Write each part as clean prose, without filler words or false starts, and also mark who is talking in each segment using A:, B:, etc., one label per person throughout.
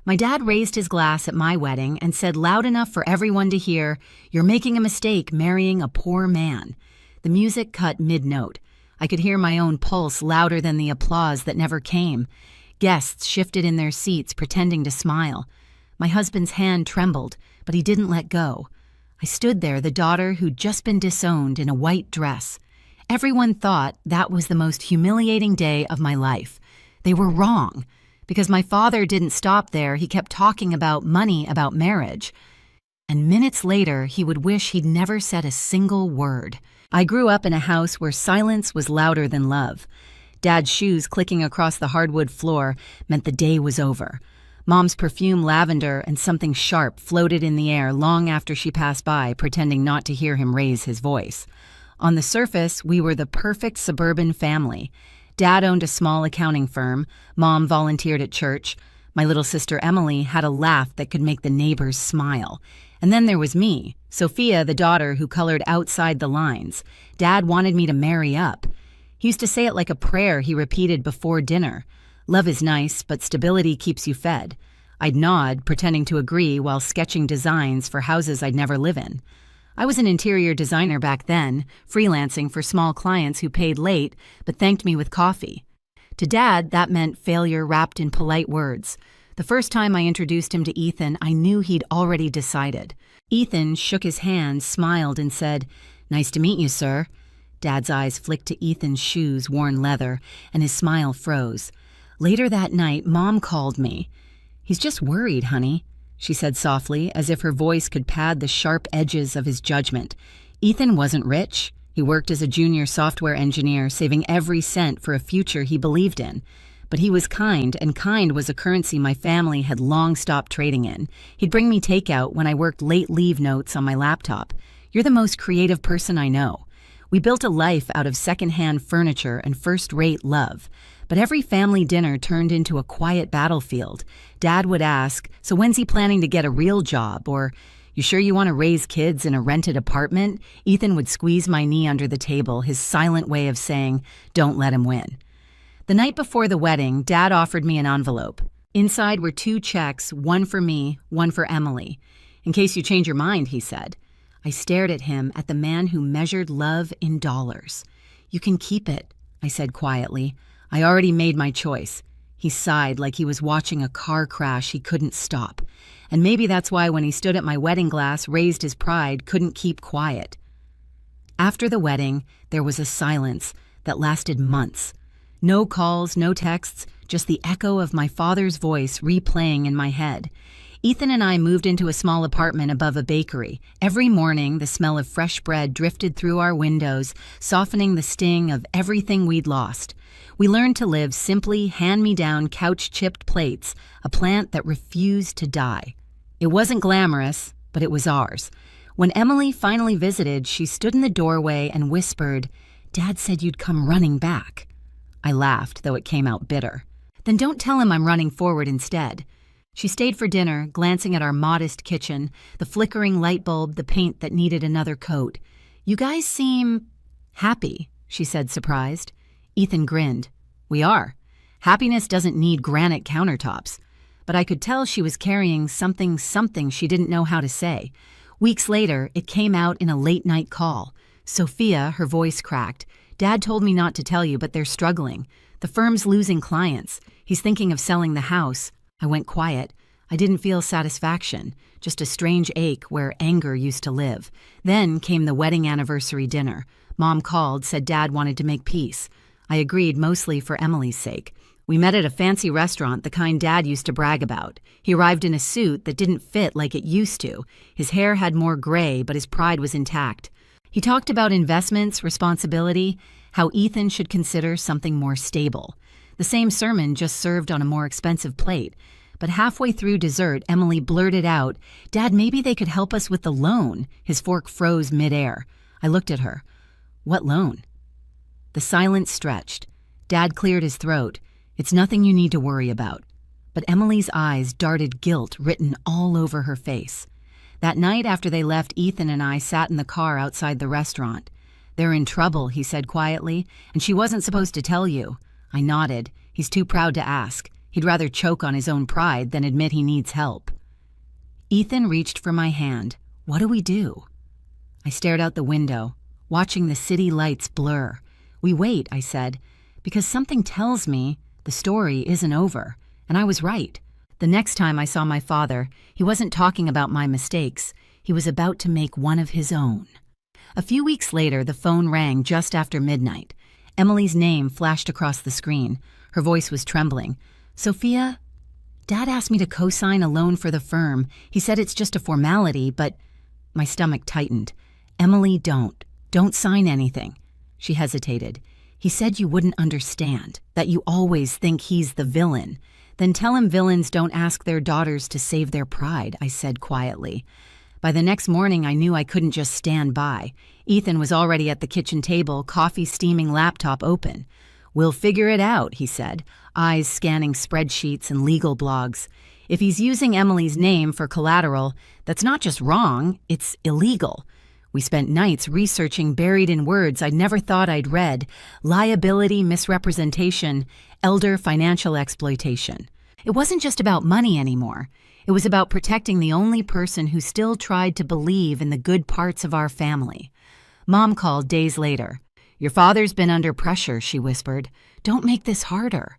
A: My dad raised his glass at my wedding and said loud enough for everyone to hear, "You're making a mistake marrying a poor man." The music cut mid-note. I could hear my own pulse louder than the applause that never came. Guests shifted in their seats, pretending to smile. My husband's hand trembled, but he didn't let go. I stood there, the daughter who'd just been disowned, in a white dress. Everyone thought that was the most humiliating day of my life. They were wrong. Because my father didn't stop there, he kept talking about money, about marriage. And minutes later, he would wish he'd never said a single word. I grew up in a house where silence was louder than love. Dad's shoes clicking across the hardwood floor meant the day was over. Mom's perfume lavender and something sharp floated in the air long after she passed by, pretending not to hear him raise his voice. On the surface, we were the perfect suburban family. Dad owned a small accounting firm. Mom volunteered at church. My little sister Emily had a laugh that could make the neighbors smile. And then there was me, Sophia, the daughter who colored outside the lines. Dad wanted me to marry up. He used to say it like a prayer he repeated before dinner. "Love is nice, but stability keeps you fed." I'd nod, pretending to agree while sketching designs for houses I'd never live in. I was an interior designer back then, freelancing for small clients who paid late but thanked me with coffee. To Dad, that meant failure wrapped in polite words. The first time I introduced him to Ethan, I knew he'd already decided. Ethan shook his hand, smiled, and said, "Nice to meet you, sir." Dad's eyes flicked to Ethan's shoes, worn leather, and his smile froze. Later that night, Mom called me. "He's just worried, honey," she said softly, as if her voice could pad the sharp edges of his judgment. Ethan wasn't rich. He worked as a junior software engineer, saving every cent for a future he believed in. But he was kind, and kind was a currency my family had long stopped trading in. He'd bring me takeout when I worked late leave notes on my laptop. "You're the most creative person I know." We built a life out of secondhand furniture and first-rate love. But every family dinner turned into a quiet battlefield. Dad would ask, "So when's he planning to get a real job?" Or, "You sure you want to raise kids in a rented apartment?" Ethan would squeeze my knee under the table, his silent way of saying, "Don't let him win." The night before the wedding, Dad offered me an envelope. Inside were 2 checks, one for me, one for Emily. "In case you change your mind," he said. I stared at him, at the man who measured love in dollars. "You can keep it," I said quietly. "I already made my choice." He sighed like he was watching a car crash he couldn't stop. And maybe that's why when he stood at my wedding glass, raised his pride, couldn't keep quiet. After the wedding, there was a silence that lasted months. No calls, no texts, just the echo of my father's voice replaying in my head. Ethan and I moved into a small apartment above a bakery. Every morning, the smell of fresh bread drifted through our windows, softening the sting of everything we'd lost. We learned to live simply, hand-me-down, couch-chipped plates, a plant that refused to die. It wasn't glamorous, but it was ours. When Emily finally visited, she stood in the doorway and whispered, "Dad said you'd come running back." I laughed, though it came out bitter. "Then don't tell him I'm running forward instead." She stayed for dinner, glancing at our modest kitchen, the flickering light bulb, the paint that needed another coat. "You guys seem happy," she said, surprised. Ethan grinned. "We are. Happiness doesn't need granite countertops." But I could tell she was carrying something she didn't know how to say. Weeks later, it came out in a late-night call. "Sophia," her voice cracked. "Dad told me not to tell you, but they're struggling. The firm's losing clients. He's thinking of selling the house." I went quiet. I didn't feel satisfaction, just a strange ache where anger used to live. Then came the wedding anniversary dinner. Mom called, said Dad wanted to make peace. I agreed, mostly for Emily's sake. We met at a fancy restaurant, the kind Dad used to brag about. He arrived in a suit that didn't fit like it used to. His hair had more gray, but his pride was intact. He talked about investments, responsibility, how Ethan should consider something more stable. The same sermon, just served on a more expensive plate. But halfway through dessert, Emily blurted out, "Dad, maybe they could help us with the loan." His fork froze midair. I looked at her. "What loan?" The silence stretched. Dad cleared his throat. "It's nothing you need to worry about." But Emily's eyes darted guilt written all over her face. That night after they left, Ethan and I sat in the car outside the restaurant. "They're in trouble," he said quietly, "and she wasn't supposed to tell you." I nodded. "He's too proud to ask." He'd rather choke on his own pride than admit he needs help. Ethan reached for my hand. What do we do? I stared out the window, watching the city lights blur. We wait, I said, because something tells me the story isn't over, and I was right. The next time I saw my father, he wasn't talking about my mistakes. He was about to make one of his own. A few weeks later, the phone rang just after midnight. Emily's name flashed across the screen. Her voice was trembling. Sophia, Dad asked me to co-sign a loan for the firm. He said it's just a formality, but my stomach tightened. Emily, don't sign anything. She hesitated. He said you wouldn't understand, that you always think he's the villain. Then tell him villains don't ask their daughters to save their pride, I said quietly. By the next morning, I knew I couldn't just stand by. Ethan was already at the kitchen table, coffee steaming, laptop open. We'll figure it out, he said, eyes scanning spreadsheets and legal blogs. If he's using Emily's name for collateral, that's not just wrong, it's illegal. We spent nights researching buried in words I'd never thought I'd read: liability, misrepresentation, elder financial exploitation. It wasn't just about money anymore. It was about protecting the only person who still tried to believe in the good parts of our family. Mom called days later. Your father's been under pressure, she whispered. Don't make this harder.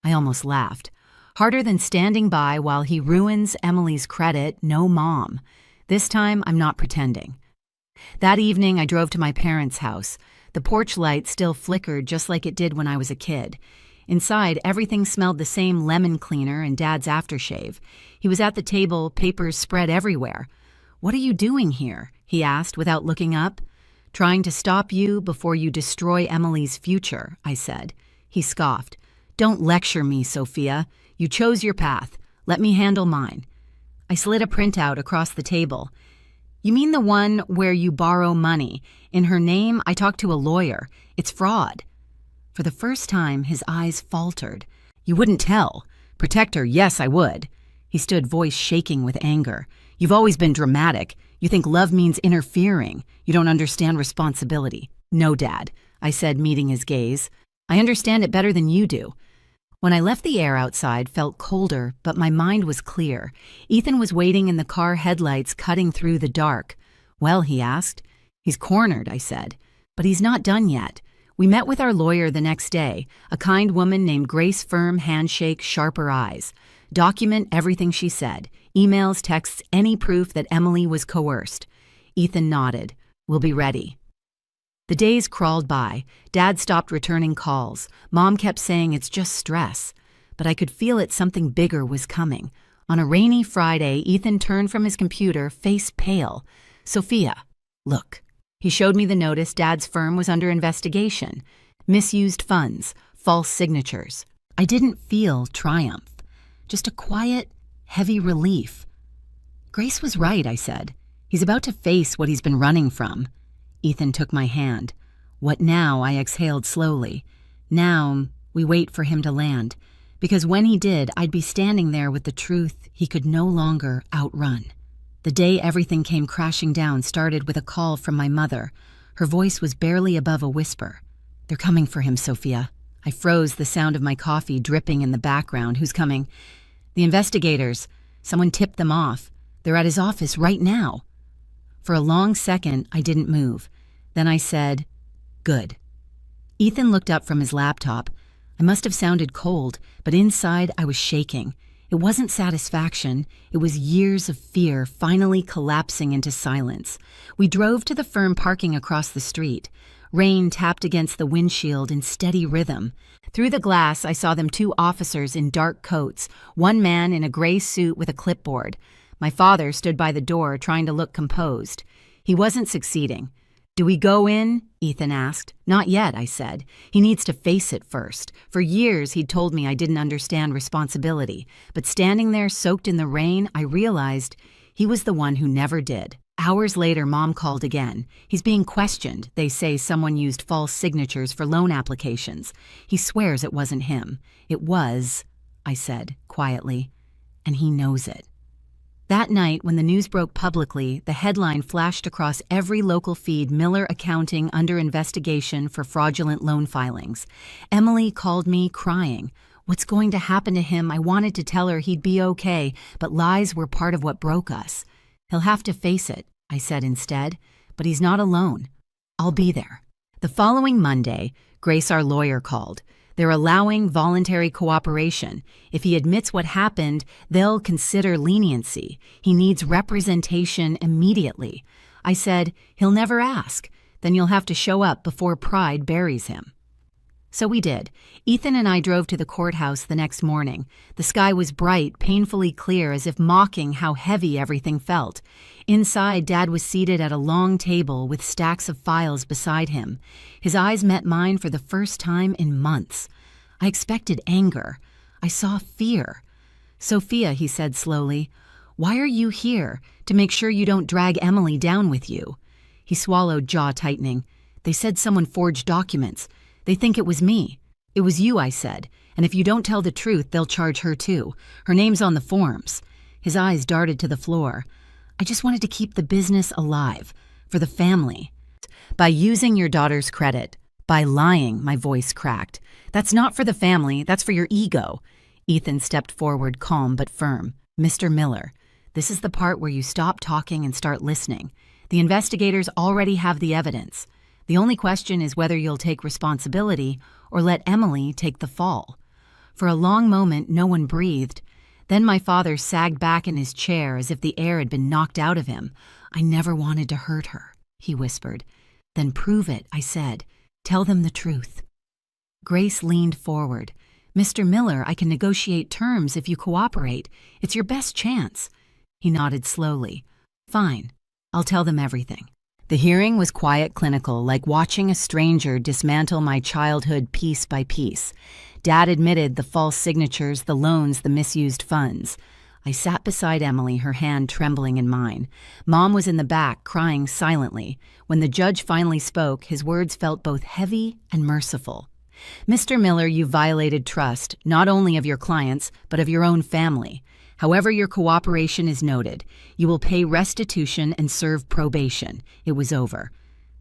A: I almost laughed. Harder than standing by while he ruins Emily's credit, no mom. This time, I'm not pretending. That evening, I drove to my parents' house. The porch light still flickered just like it did when I was a kid. Inside, everything smelled the same lemon cleaner and Dad's aftershave. He was at the table, papers spread everywhere. What are you doing here? He asked without looking up. Trying to stop you before you destroy Emily's future, I said. He scoffed. Don't lecture me, Sophia. You chose your path. Let me handle mine. I slid a printout across the table. You mean the one where you borrow money? In her name, I talked to a lawyer. It's fraud. For the first time, his eyes faltered. You wouldn't tell. Protect her, yes, I would. He stood, voice shaking with anger. You've always been dramatic. You think love means interfering. You don't understand responsibility. No, Dad, I said, meeting his gaze. I understand it better than you do. When I left, the air outside felt colder, but my mind was clear. Ethan was waiting in the car headlights, cutting through the dark. Well, he asked. He's cornered, I said. But he's not done yet. We met with our lawyer the next day, a kind woman named Grace, firm handshake, sharper eyes. Document everything she said. Emails, texts, any proof that Emily was coerced. Ethan nodded. We'll be ready. The days crawled by. Dad stopped returning calls. Mom kept saying it's just stress. But I could feel it, something bigger was coming. On a rainy Friday, Ethan turned from his computer, face pale. Sophia, look. He showed me the notice. Dad's firm was under investigation. Misused funds, false signatures. I didn't feel triumph, just a quiet, heavy relief. Grace was right, I said. He's about to face what he's been running from. Ethan took my hand. What now? I exhaled slowly. Now, we wait for him to land, because when he did, I'd be standing there with the truth he could no longer outrun. The day everything came crashing down started with a call from my mother. Her voice was barely above a whisper. They're coming for him, Sophia. I froze, the sound of my coffee dripping in the background. Who's coming? The investigators. Someone tipped them off. They're at his office right now. For a long second, I didn't move. Then I said, good. Ethan looked up from his laptop. I must have sounded cold, but inside I was shaking. It wasn't satisfaction. It was years of fear finally collapsing into silence. We drove to the firm parking across the street. Rain tapped against the windshield in steady rhythm. Through the glass, I saw them, 2 officers in dark coats, one man in a gray suit with a clipboard. My father stood by the door, trying to look composed. He wasn't succeeding. Do we go in? Ethan asked. Not yet, I said. He needs to face it first. For years, he'd told me I didn't understand responsibility. But standing there, soaked in the rain, I realized he was the one who never did. Hours later, Mom called again. He's being questioned. They say someone used false signatures for loan applications. He swears it wasn't him. It was, I said quietly, and he knows it. That night, when the news broke publicly, the headline flashed across every local feed: Miller Accounting under investigation for fraudulent loan filings. Emily called me crying. What's going to happen to him? I wanted to tell her he'd be okay, but lies were part of what broke us. He'll have to face it, I said instead, but he's not alone. I'll be there. The following Monday, Grace, our lawyer, called. They're allowing voluntary cooperation. If he admits what happened, they'll consider leniency. He needs representation immediately. I said, he'll never ask. Then you'll have to show up before pride buries him. So we did. Ethan and I drove to the courthouse the next morning. The sky was bright, painfully clear, as if mocking how heavy everything felt. Inside, Dad was seated at a long table with stacks of files beside him. His eyes met mine for the first time in months. I expected anger. I saw fear. "Sophia," he said slowly, "why are you here? To make sure you don't drag Emily down with you." He swallowed, jaw tightening. "They said someone forged documents. They think it was me." "It was you," I said, "and if you don't tell the truth, they'll charge her too. Her name's on the forms." His eyes darted to the floor. "I just wanted to keep the business alive, for the family." "By using your daughter's credit, by lying," my voice cracked. "That's not for the family, that's for your ego." Ethan stepped forward, calm but firm. "Mr. Miller, this is the part where you stop talking and start listening. The investigators already have the evidence. The only question is whether you'll take responsibility or let Emily take the fall." For a long moment, no one breathed. Then my father sagged back in his chair as if the air had been knocked out of him. "I never wanted to hurt her," he whispered. "Then prove it," I said. "Tell them the truth." Grace leaned forward. "Mr. Miller, I can negotiate terms if you cooperate. It's your best chance." He nodded slowly. "Fine. I'll tell them everything." The hearing was quiet, clinical, like watching a stranger dismantle my childhood piece by piece. Dad admitted the false signatures, the loans, the misused funds. I sat beside Emily, her hand trembling in mine. Mom was in the back, crying silently. When the judge finally spoke, his words felt both heavy and merciful. "Mr. Miller, you violated trust, not only of your clients, but of your own family. However, your cooperation is noted. You will pay restitution and serve probation." It was over.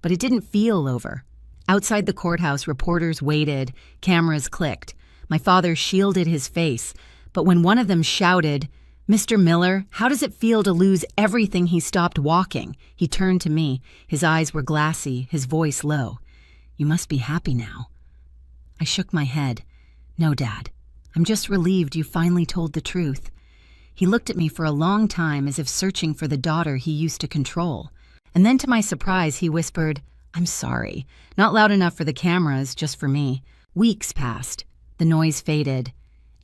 A: But it didn't feel over. Outside the courthouse, reporters waited, cameras clicked. My father shielded his face, but when one of them shouted, "Mr. Miller, how does it feel to lose everything?" he stopped walking. He turned to me. His eyes were glassy, his voice low. "You must be happy now." I shook my head. "No, Dad. I'm just relieved you finally told the truth." He looked at me for a long time as if searching for the daughter he used to control. And then to my surprise, he whispered, "I'm sorry." Not loud enough for the cameras, just for me. Weeks passed. The noise faded.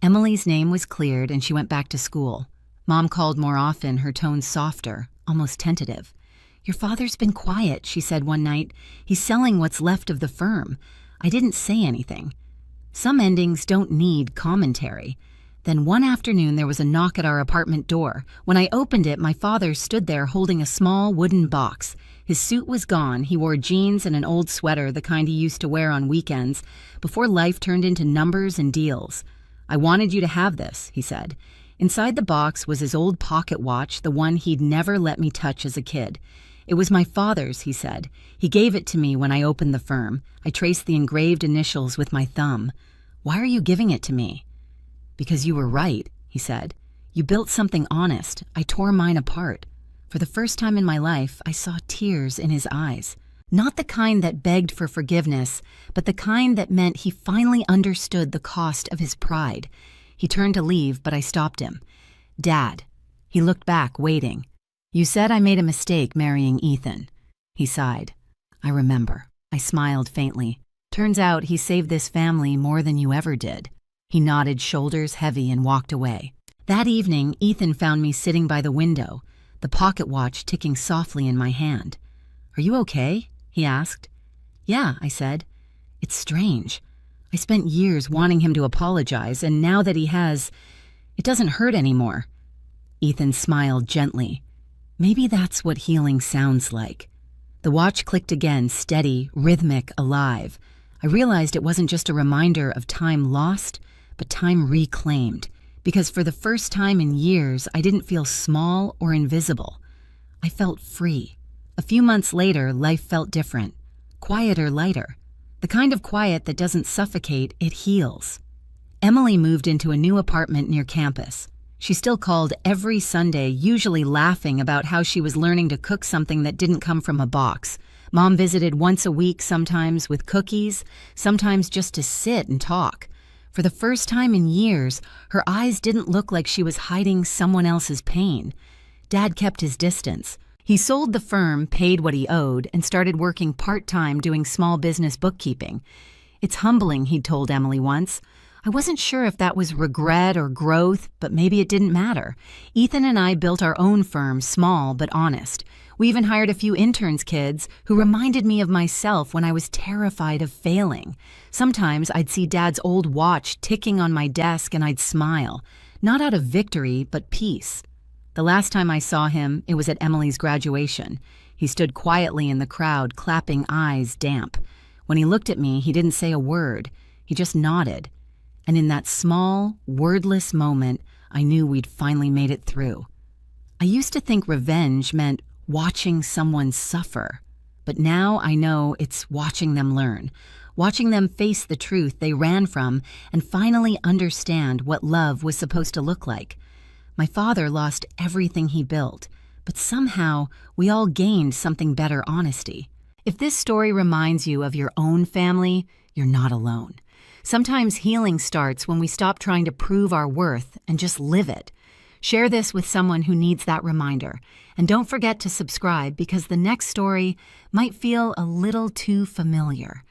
A: Emily's name was cleared and she went back to school. Mom called more often, her tone softer, almost tentative. "Your father's been quiet," she said one night. "He's selling what's left of the firm." I didn't say anything. Some endings don't need commentary. Then one afternoon there was a knock at our apartment door. When I opened it, my father stood there holding a small wooden box. His suit was gone. He wore jeans and an old sweater, the kind he used to wear on weekends, before life turned into numbers and deals. "I wanted you to have this," he said. Inside the box was his old pocket watch, the one he'd never let me touch as a kid. "It was my father's," he said. "He gave it to me when I opened the firm." I traced the engraved initials with my thumb. "Why are you giving it to me?" "Because you were right," he said. "You built something honest. I tore mine apart." For the first time in my life, I saw tears in his eyes. Not the kind that begged for forgiveness, but the kind that meant he finally understood the cost of his pride. He turned to leave, but I stopped him. "Dad." He looked back, waiting. "You said I made a mistake marrying Ethan." He sighed. "I remember." I smiled faintly. "Turns out he saved this family more than you ever did." He nodded, shoulders heavy, and walked away. That evening, Ethan found me sitting by the window, the pocket watch ticking softly in my hand. "Are you okay?" he asked. "Yeah," I said. "It's strange. I spent years wanting him to apologize, and now that he has, it doesn't hurt anymore." Ethan smiled gently. "Maybe that's what healing sounds like." The watch clicked again, steady, rhythmic, alive. I realized it wasn't just a reminder of time lost, but time reclaimed, because for the first time in years, I didn't feel small or invisible. I felt free. A few months later, life felt different, quieter, lighter. The kind of quiet that doesn't suffocate, it heals. Emily moved into a new apartment near campus. She still called every Sunday, usually laughing about how she was learning to cook something that didn't come from a box. Mom visited once a week, sometimes with cookies, sometimes just to sit and talk. For the first time in years, her eyes didn't look like she was hiding someone else's pain. Dad kept his distance. He sold the firm, paid what he owed, and started working part-time doing small business bookkeeping. "It's humbling," he'd told Emily once. I wasn't sure if that was regret or growth, but maybe it didn't matter. Ethan and I built our own firm, small but honest. We even hired a few interns' kids who reminded me of myself when I was terrified of failing. Sometimes I'd see Dad's old watch ticking on my desk and I'd smile, not out of victory, but peace. The last time I saw him, it was at Emily's graduation. He stood quietly in the crowd, clapping eyes damp. When he looked at me, he didn't say a word. He just nodded. And in that small, wordless moment, I knew we'd finally made it through. I used to think revenge meant watching someone suffer. But now I know it's watching them learn, watching them face the truth they ran from and finally understand what love was supposed to look like. My father lost everything he built, but somehow we all gained something better: honesty. If this story reminds you of your own family, you're not alone. Sometimes healing starts when we stop trying to prove our worth and just live it. Share this with someone who needs that reminder. And don't forget to subscribe, because the next story might feel a little too familiar.